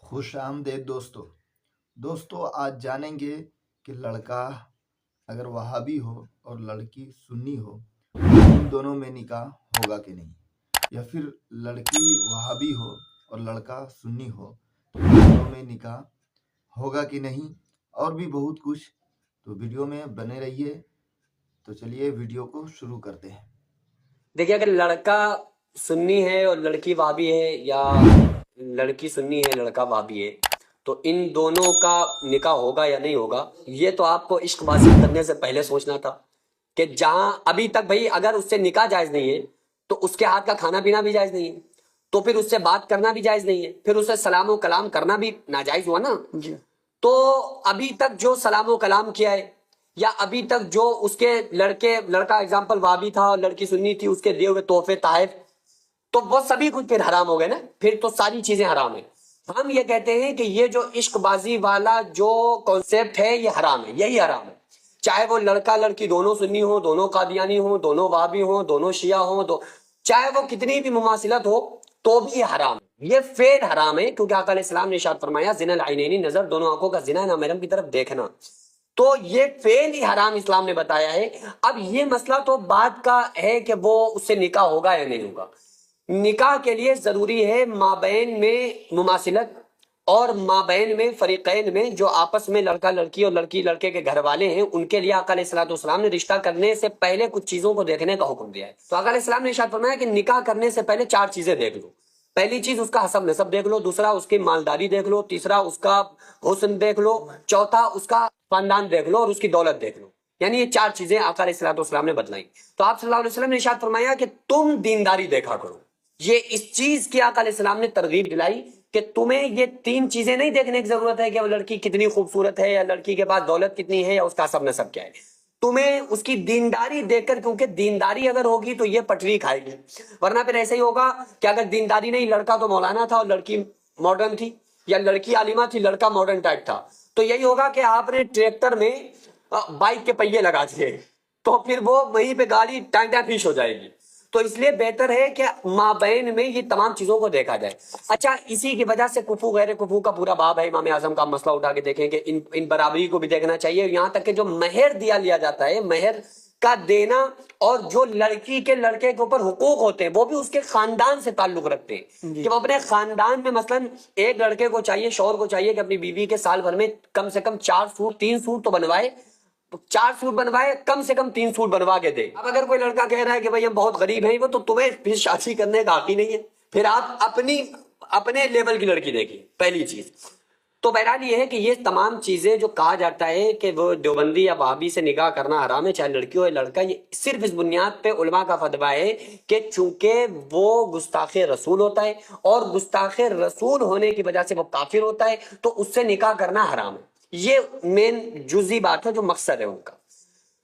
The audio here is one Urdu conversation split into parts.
خوش آمدید دوستو آج جانیں گے کہ لڑکا اگر وہابی ہو اور لڑکی سنی ہو ان دونوں میں نکاح ہوگا کہ نہیں، یا پھر لڑکی وہابی ہو اور لڑکا سنی ہو تو ان دونوں میں نکاح ہوگا کہ نہیں، اور بھی بہت کچھ۔ تو ویڈیو میں بنے رہیے۔ تو چلیے ویڈیو کو شروع کرتے ہیں۔ دیکھیے، اگر لڑکا سنی ہے اور لڑکی وہابی ہے، یا لڑکی سنی ہے لڑکا وہابی ہے، تو ان دونوں کا نکاح ہوگا یا نہیں ہوگا، یہ تو آپ کو عشق بازی کرنے سے پہلے سوچنا تھا کہ جہاں ابھی تک بھائی اگر اس سے نکاح جائز نہیں ہے تو اس کے ہاتھ کا کھانا پینا بھی جائز نہیں ہے، تو پھر اس سے بات کرنا بھی جائز نہیں ہے، پھر اسے سلام و کلام کرنا بھی ناجائز ہوا نا جی۔ تو ابھی تک جو سلام و کلام کیا ہے، یا ابھی تک جو اس کے لڑکا اگزامپل وہابی تھا اور لڑکی سنی تھی، اس کے دیے ہوئے تحفے تحائف، تو وہ سبھی کچھ پھر حرام ہو گئے نا، پھر تو ساری چیزیں حرام ہیں۔ ہم یہ کہتے ہیں کہ یہ جو عشق بازی والا جو کانسیپٹ ہے یہ حرام ہے، یہی حرام ہے، چاہے وہ لڑکا لڑکی دونوں سنی ہو، دونوں قادیانی ہو، دونوں وہابی ہو، دونوں شیعہ ہو، چاہے وہ کتنی بھی مماثلت ہو، تو بھی یہ حرام ہے، یہ فعل حرام ہے، کیونکہ آقا علیہ السلام نے ارشاد فرمایا زنا العینین، نظر دونوں آنکھوں کا زنا ہے، نامحرم کی طرف دیکھنا، تو یہ فعل ہی حرام اسلام نے بتایا ہے۔ اب یہ مسئلہ تو بات کا ہے کہ وہ اس سے نکاح ہوگا یا نہیں ہوگا۔ نکاح کے لیے ضروری ہے مابین میں مماثلت، اور مابین میں فریقین میں جو آپس میں لڑکا لڑکی اور لڑکی لڑکے کے گھر والے ہیں، ان کے لیے آقا علیہ الصلوۃ والسلام نے رشتہ کرنے سے پہلے کچھ چیزوں کو دیکھنے کا حکم دیا ہے۔ تو آقا علیہ السلام نے ارشاد فرمایا کہ نکاح کرنے سے پہلے 4 چیزیں دیکھ لو۔ پہلی چیز اس کا حسب نسب دیکھ لو، دوسرا اس کی مالداری دیکھ لو، تیسرا اس کا حسن دیکھ لو، چوتھا اس کا خاندان دیکھ لو، اور اس کی دولت دیکھ لو۔ یعنی یہ 4 چیزیں آقا علیہ الصلوۃ والسلام نے بتلائیں۔ تو آپ صلی اللہ علیہ وسلم نے ارشاد فرمایا کہ تم دینداری دیکھا کرو۔ یہ اس چیز کی آقا علیہ السلام نے ترغیب دلائی کہ تمہیں یہ 3 چیزیں نہیں دیکھنے کی ضرورت ہے کہ وہ لڑکی کتنی خوبصورت ہے، یا لڑکی کے پاس دولت کتنی ہے، یا اس کا حسب نسب کیا ہے، تمہیں اس کی دینداری دیکھ کر، کیونکہ دینداری اگر ہوگی تو یہ پٹری کھائے گی، ورنہ پھر ایسے ہی ہوگا کہ اگر دینداری نہیں، لڑکا تو مولانا تھا اور لڑکی ماڈرن تھی، یا لڑکی عالمہ تھی لڑکا ماڈرن ٹائپ تھا، تو یہی ہوگا کہ آپ نے ٹریکٹر میں بائک کے پہیے لگا دیے تو پھر وہ وہیں پہ گاڑی ٹانگا پیش ہو جائے گی۔ تو اس لیے بہتر ہے کہ مابین میں یہ تمام چیزوں کو دیکھا جائے۔ اچھا، اسی کی وجہ سے کفو غیر کفو کا پورا باب ہے، امام اعظم کا مسئلہ اٹھا کے دیکھیں کہ ان برابری کو بھی دیکھنا چاہیے، یہاں تک کہ جو مہر لیا جاتا ہے، مہر کا دینا، اور جو لڑکی کے لڑکے کے اوپر حقوق ہوتے ہیں وہ بھی اس کے خاندان سے تعلق رکھتے ہیں کہ وہ اپنے خاندان میں، مثلا ایک لڑکے کو چاہیے، شوہر کو چاہیے کہ اپنی بیوی کے سال بھر میں کم سے کم 4 سوٹ 3 سوٹ تو بنوائے، 4 سوٹ بنوائے، کم سے کم 3 سوٹ بنوا کے دے۔ اب اگر کوئی لڑکا کہہ رہا ہے کہ بھائی ہم بہت غریب ہیں، وہ تو تمہیں پھر شادی کرنے کا حق ہی نہیں ہے، پھر آپ اپنے لیول کی لڑکی دیکھیے، پہلی چیز۔ تو بہرحال یہ ہے کہ یہ تمام چیزیں جو کہا جاتا ہے کہ وہ دیوبندی یا وہابی سے نکاح کرنا حرام ہے، چاہے لڑکی ہو یا لڑکا، یہ صرف اس بنیاد پہ علماء کا فتویٰ ہے کہ چونکہ وہ گستاخ رسول ہوتا ہے، اور گستاخ رسول ہونے کی وجہ سے وہ کافر ہوتا ہے، تو اس سے نکاح کرنا حرام ہے۔ یہ مین جزئی بات ہے جو مقصد ہے ان کا۔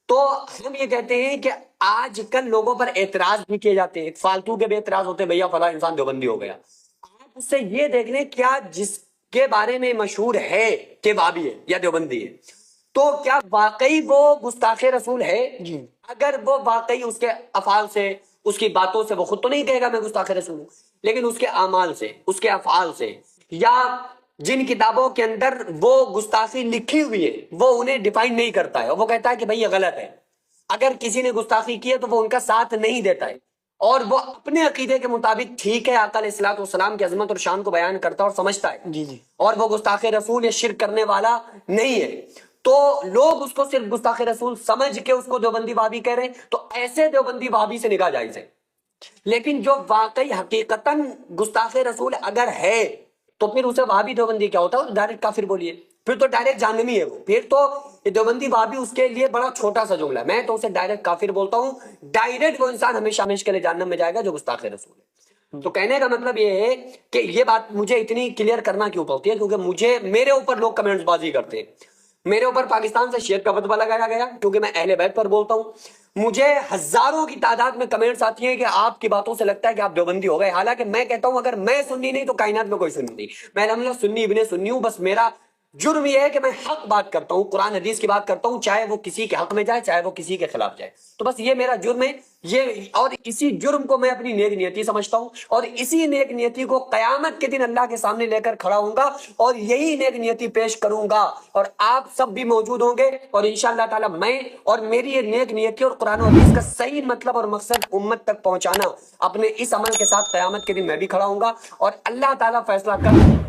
تو ہم یہ کہتے ہیں کہ آج کل لوگوں پر اعتراض بھی کیے جاتے ہیں، فالتو کے بھی اعتراض ہوتے ہیں، بھیا فلاں انسان دیوبندی ہو گیا۔ آپ اس سے یہ دیکھ لیں کیا جس کے بارے میں مشہور ہے کہ وہابی ہے یا دیوبندی ہے، تو کیا واقعی وہ گستاخ رسول ہے؟ اگر وہ واقعی اس کے افعال سے، اس کی باتوں سے، وہ خود تو نہیں کہے گا میں گستاخ رسول ہوں، لیکن اس کے اعمال سے، اس کے افعال سے، یا جن کتابوں کے اندر وہ گستاخی لکھی ہوئی ہے وہ انہیں ڈیفائن نہیں کرتا ہے، اور وہ کہتا ہے کہ بھئی یہ غلط ہے، اگر کسی نے گستاخی کی ہے تو وہ ان کا ساتھ نہیں دیتا ہے، اور وہ اپنے عقیدے کے مطابق ٹھیک ہے، آقا علیہ الصلوۃ والسلام کی عظمت اور شان کو بیان کرتا ہے اور سمجھتا ہے، اور وہ گستاخ رسول یا شرک کرنے والا نہیں ہے، تو لوگ اس کو صرف گستاخ رسول سمجھ کے اس کو دیوبندی وہابی کہہ رہے ہیں، تو ایسے دیوبندی وہابی سے نکاح جائز ہے۔ لیکن جو واقعی حقیقتاً گستاخ رسول اگر ہے تو پھر اسے وہابی دیوبندی کیا ہوتا ہے؟ ڈائریکٹ کافر بولیے، پھر تو ڈائریکٹ جہنمی ہے وہ، پھر تو دیوبندی وہابی اس کے لیے بڑا چھوٹا سا جملہ ہے، میں تو اسے ڈائریکٹ کافر بولتا ہوں، ڈائریکٹ وہ انسان ہمیشہ ہمیشہ کے لیے جہنم میں جائے گا جو گستاخ رسول ہے۔ تو کہنے کا مطلب یہ ہے کہ یہ بات مجھے اتنی کلیئر کرنا کیوں پڑتی ہے، کیونکہ میرے اوپر لوگ کمنٹس بازی کرتے ہیں، میرے اوپر پاکستان سے شیعت کا فتویٰ لگایا گیا کیونکہ میں اہل بیت پر بولتا ہوں، مجھے ہزاروں کی تعداد میں کمنٹس آتی ہیں کہ آپ کی باتوں سے لگتا ہے کہ آپ دیوبندی ہو گئے، حالانکہ میں کہتا ہوں اگر میں سنی نہیں تو کائنات میں کوئی سنی نہیں، میں الحمدللہ سنی ابن سنی ہوں، بس میرا جرم یہ ہے کہ میں حق بات کرتا ہوں، قرآن حدیث کی بات کرتا ہوں، چاہے وہ کسی کے حق میں جائے چاہے وہ کسی کے خلاف جائے، تو بس یہ میرا جرم ہے یہ، اور اسی جرم کو میں اپنی نیک نیتی سمجھتا ہوں، اور اسی نیک نیتی کو قیامت کے دن اللہ کے سامنے لے کر کھڑا ہوں گا اور یہی نیک نیتی پیش کروں گا، اور آپ سب بھی موجود ہوں گے، اور انشاءاللہ تعالی میں اور میری یہ نیک نیتی اور قرآن و حدیث کا صحیح مطلب اور مقصد امت تک پہنچانا، اپنے اس عمل کے ساتھ قیامت کے دن میں بھی کھڑا ہوں گا، اور اللہ تعالیٰ فیصلہ کر